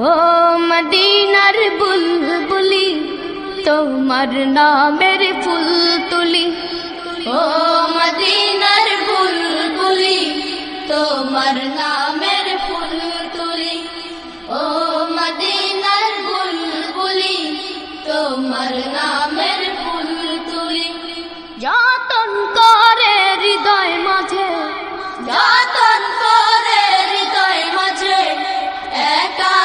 ও মদিনার বুলবুলি তোমার নামের ফুল তুলি, ও মদিনার বুলবুলি তোমার নামের ফুল তুলি, ও মদিনার বুলবুলি তোমার নামের ফুল তুলি। যতন করে হৃদয় মাঝে, যতন করে হৃদয় মাঝে, একা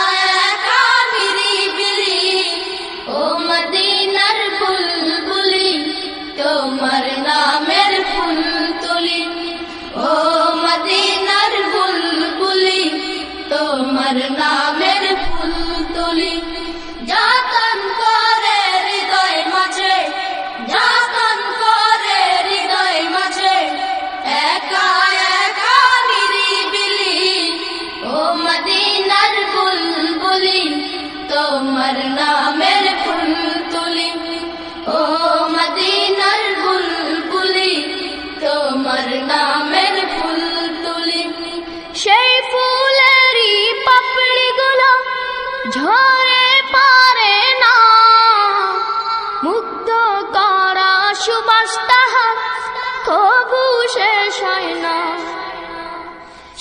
একা নিরিবিলি, ও মদিনার বুলবুলি তোমার নামের ফুল তুলি, ও মদিনার বুলবুলি তোমার নামের ফুল তুলি। যতন করে হৃদয় মাঝে, যতন করে হৃদয় মাঝে, একা একা নিরিবিলি, ও মদিনার বুলবুলি তোমার নামের ফুল তুলি, ও মদিনার বুলবুলি তোমার নামের ফুল তুলি। সেই ফুলেরই পাপড়িগুলো ঝরে পারে না, মুগ্ধ করা সুবাস তাহার কবু শেষ হয় না।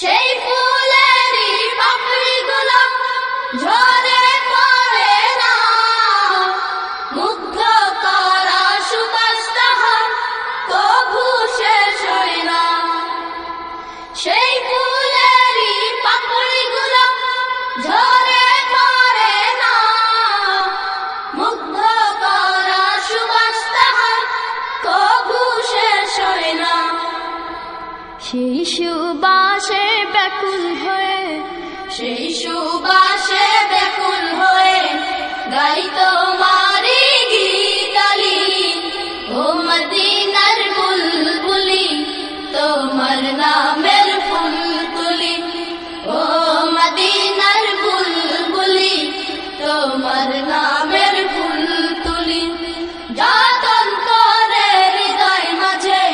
সেই ফুলেরই পাপড়িগুলো ঝরে পড়ে না, মুগ্ধ করা সুবাস তাহার কবু শেষ হয় না। সেই ফুলেরই পাপড়িগুলো ঝরে পড়ে না, মুগ্ধ করা সুবাস তাহার কবু শেষ হয় না। সেই সুবাসে ব্যাকুল হয়ে, সেই সুবাসে ব্যাকুল হয়ে গাই তোমারি গীতালি, ও মদিনার বুলবুলি তোমার নামের ফুল তুলি, ও মদিনার বুলবুলি তোমার নামের ফুল তুলি। যতন করে হৃদয় মাঝে,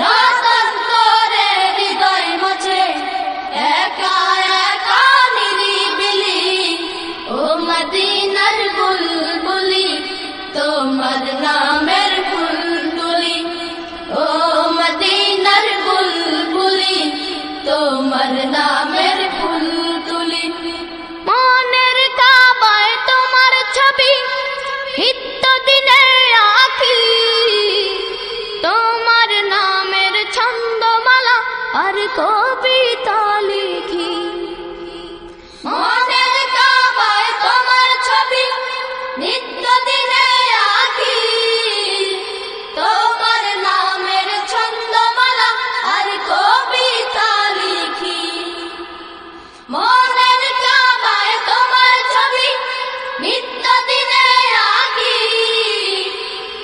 যতন করে হৃদয় মাঝে, একা একা নিরিবিলি, ও মদিনার বুলবুলি তোমার নামের ফুল তুলি, ও মদিনার বুলবুলি তোমার নামের ফুল তুলি। মনের কাবায় তোমার ছবি নিত্য দিনে আঁকি, তোমার নামের ছন্দমালা আর কবিতা লিখি। মনের কাবায় তোমার ছবি নিত্য দিনে আঁকি, তোমার নামের ছন্দমালা আর কবিতা লিখি। মনের কাবায় তোমার ছবি নিত্য দিনে আঁকি,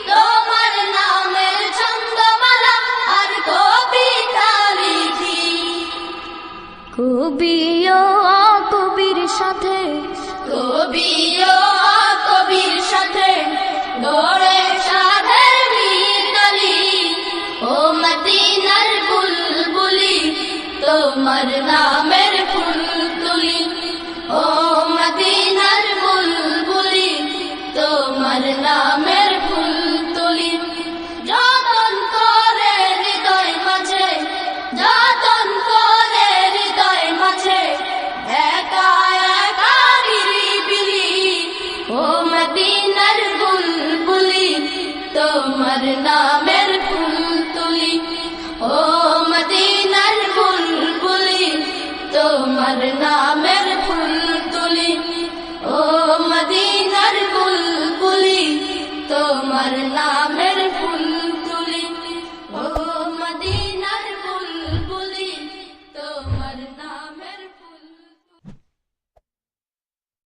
তোমার নামের ছন্দমালা আর কবিতা লিখি। কবিও কবির সাথে, কবিও কবির সাথে গড়ে সাধের মিতালি, ও মদিনার বুলবুলি তোমার নামের ফুল তুলি, ও মদিনার বুলবুলি তোমার নামের ফুল তুলি। যতন করে হৃদয় মাঝে, যতন করে হৃদয় মাঝে, একা একা নিরিবিলি, ও মদিনার বুলবুলি তোমার নামের ফুল তুলি, ও মদিনার বুলবুলি তোমার নামের ফুল তুলি, ও মদিনার বুলবুলি তোমার নাম